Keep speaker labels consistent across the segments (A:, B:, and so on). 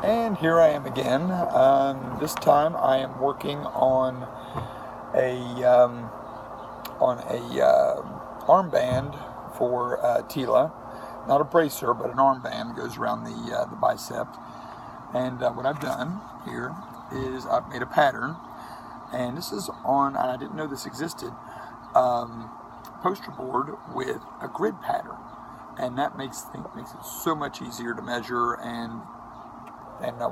A: And here I am again. This time I am working on a armband for Tila. Not a bracer, but an armband that goes around the bicep. And what I've done here is I've made a pattern, and this is on, and I didn't know this existed, poster board with a grid pattern, and that makes it so much easier to measure and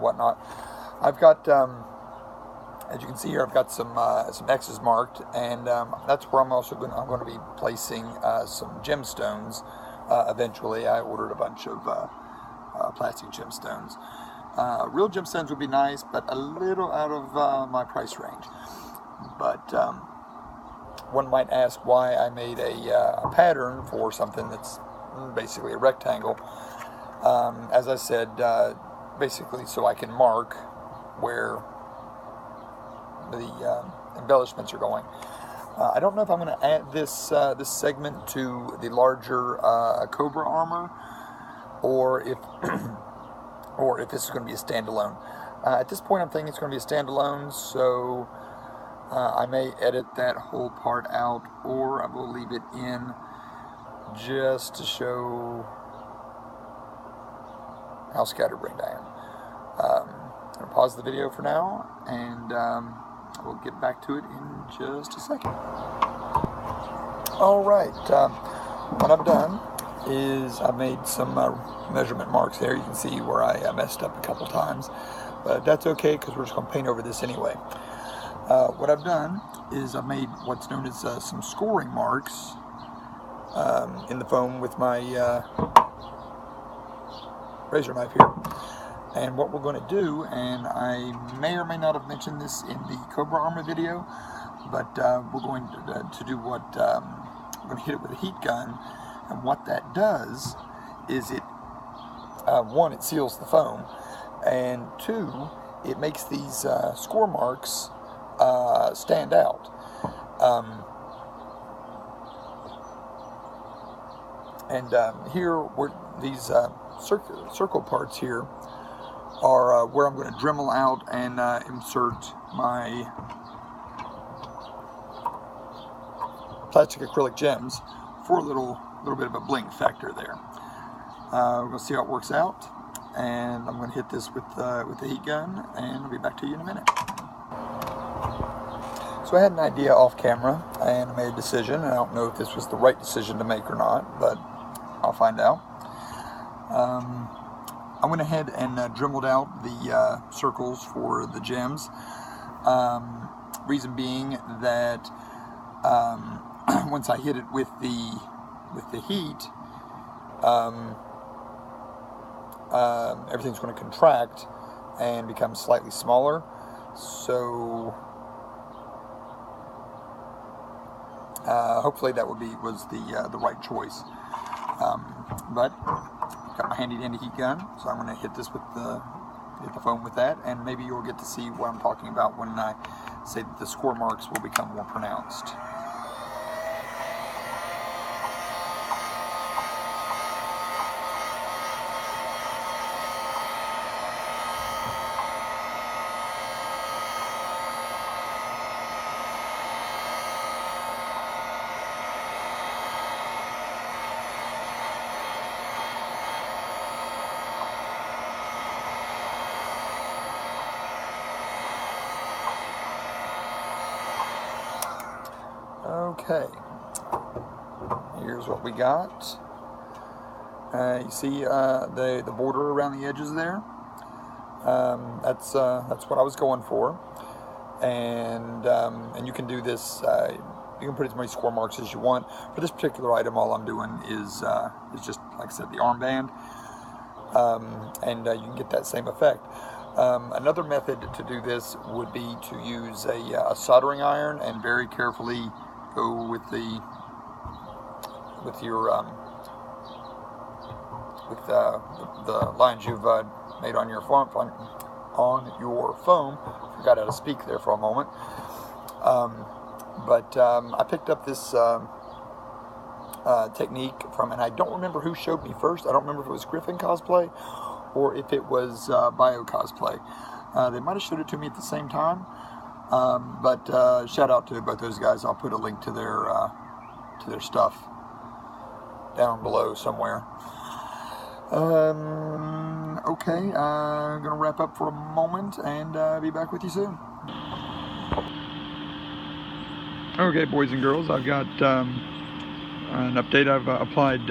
A: whatnot. I've got, as you can see here, I've got some X's marked, and that's where I'm going to be placing some gemstones. Eventually, I ordered a bunch of plastic gemstones. Real gemstones would be nice, but a little out of my price range. But one might ask why I made a pattern for something that's basically a rectangle. As I said, basically so I can mark where the embellishments are going. I don't know if I'm going to add this segment to the larger Cobra armor, or if or if this is going to be a standalone. At this point, I'm thinking it's going to be a standalone, so I may edit that whole part out, or I will leave it in just to show how scatterbrained I am. I'm going to pause the video for now, and we'll get back to it in just a second. Alright, what I've done is I've made some measurement marks there. You can see where I messed up a couple times, but that's okay because we're just going to paint over this anyway. What I've done is I've made what's known as some scoring marks in the foam with my razor knife here. And what we're going to do, and I may or may not have mentioned this in the Cobra Armor video, but we're going to do what, we're going to hit it with a heat gun, and what that does is it, one, it seals the foam, and two, it makes these score marks stand out. Here, these circle parts here are where I'm going to Dremel out and insert my plastic acrylic gems for a little bit of a bling factor there. We're going to see how it works out, and I'm going to hit this with the heat gun, and I'll be back to you in a minute. So I had an idea off camera, and I made a decision. I don't know if this was the right decision to make or not, but I'll find out. I went ahead and dremeled out the circles for the gems. Reason being that once I hit it with the heat, everything's going to contract and become slightly smaller. So hopefully that was the right choice. But got my handy dandy heat gun, so I'm going to hit this with hit the foam with that, and maybe you'll get to see what I'm talking about when I say that the score marks will become more pronounced. Okay, here's what we got. You see the border around the edges there? That's what I was going for, and you can do this. You can put as many score marks as you want. For this particular item, all I'm doing is just, like I said, the armband, and you can get that same effect. Another method to do this would be to use a soldering iron and very carefully go with the lines you've made on your foam. Forgot how to speak there for a moment. I picked up this technique from, and I don't remember who showed me first. I don't remember if it was Griffin Cosplay or if it was Bio Cosplay. They might have showed it to me at the same time, but shout out to both those guys. I'll put a link to their stuff down below somewhere. Okay, I'm gonna wrap up for a moment and be back with you soon. Okay, boys and girls, I've got an update. I've applied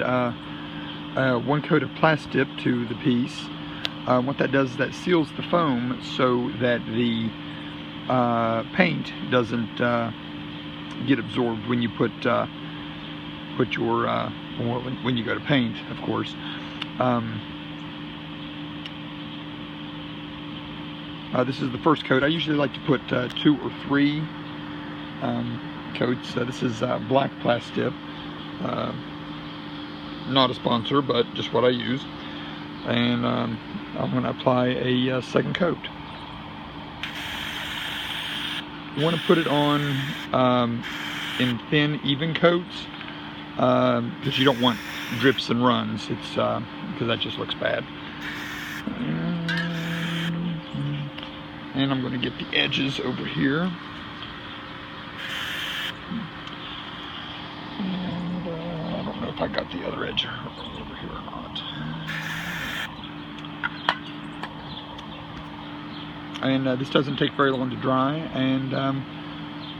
A: one coat of plasti-dip to the piece. What that does is that seals the foam so that the paint doesn't get absorbed when you put your when you go to paint, of course. This is the first coat. I usually like to put 2 or 3 coats. This is black plasti-dip. Not a sponsor, but just what I use. And I'm going to apply a second coat. You want to put it on in thin, even coats, because you don't want drips and runs. It's because that just looks bad. And I'm going to get the edges over here. And I don't know if I got the other edge over here or not. And this doesn't take very long to dry, and I'm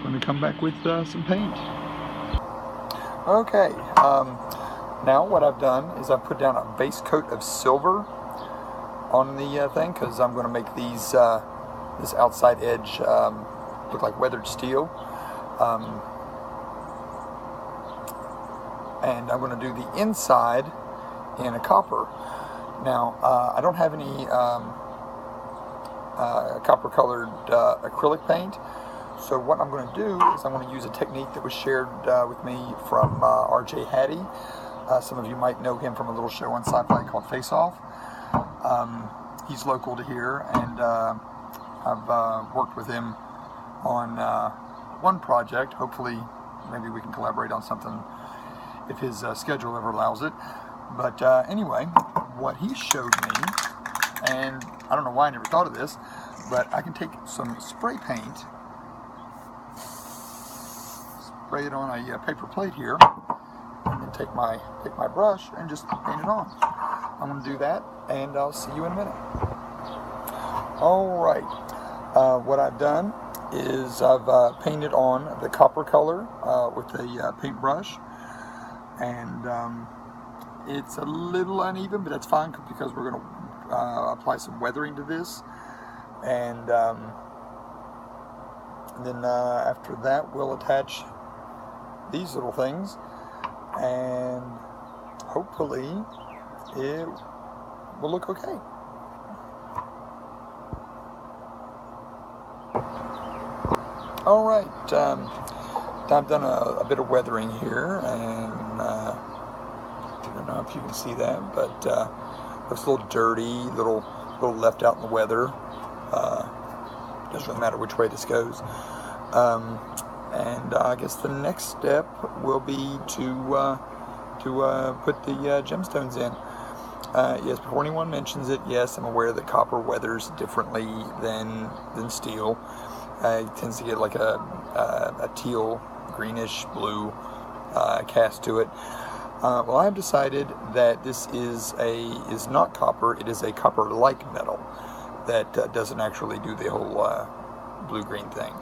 A: going to come back with some paint. Okay, now what I've done is I've put down a base coat of silver on the thing, because I'm going to make these this outside edge look like weathered steel. And I'm going to do the inside in a copper. Now, I don't have any copper colored acrylic paint, so what I'm going to do is I'm going to use a technique that was shared with me from RJ Hattie. Some of you might know him from a little show on Sci-Fi called Face Off. He's local to here, and I've worked with him on one project. Hopefully, maybe we can collaborate on something if his schedule ever allows it. But anyway, what he showed me, and I don't know why I never thought of this, but I can take some spray paint, spray it on a paper plate here, and then take my brush and just paint it on. I'm going to do that, and I'll see you in a minute. All right. What I've done is I've painted on the copper color with a paintbrush, and it's a little uneven, but that's fine because we're going to apply some weathering to this, and then after that we'll attach these little things, and hopefully it will look okay. All right, I've done a bit of weathering here, and I don't know if you can see that, but looks a little dirty, little left out in the weather. Doesn't really matter which way this goes. And I guess the next step will be to put the gemstones in. Yes, before anyone mentions it, yes, I'm aware that copper weathers differently than steel. It tends to get like a teal, greenish, blue cast to it. Well, I've decided that this is not copper. It is a copper-like metal that doesn't actually do the whole blue-green thing.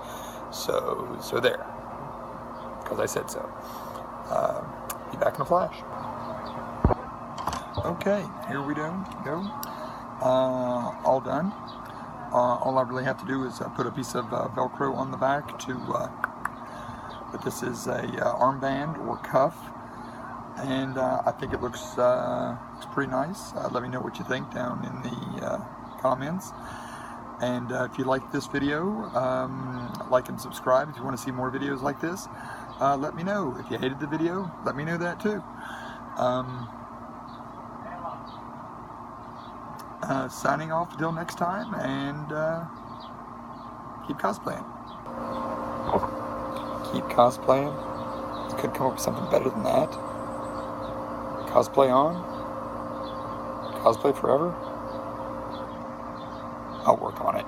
A: So there, because I said so. Be back in a flash. Okay, here we go. All done. All I really have to do is put a piece of Velcro on the back but this is a armband or cuff, and I think it looks pretty nice. Let me know what you think down in the comments, and if you like this video, like and subscribe if you want to see more videos like this. Let me know. If you hated the video, let me know that too. Signing off until next time, and keep cosplaying. Keep cosplaying? You could come up with something better than that. Cosplay on? Cosplay forever? I'll work on it.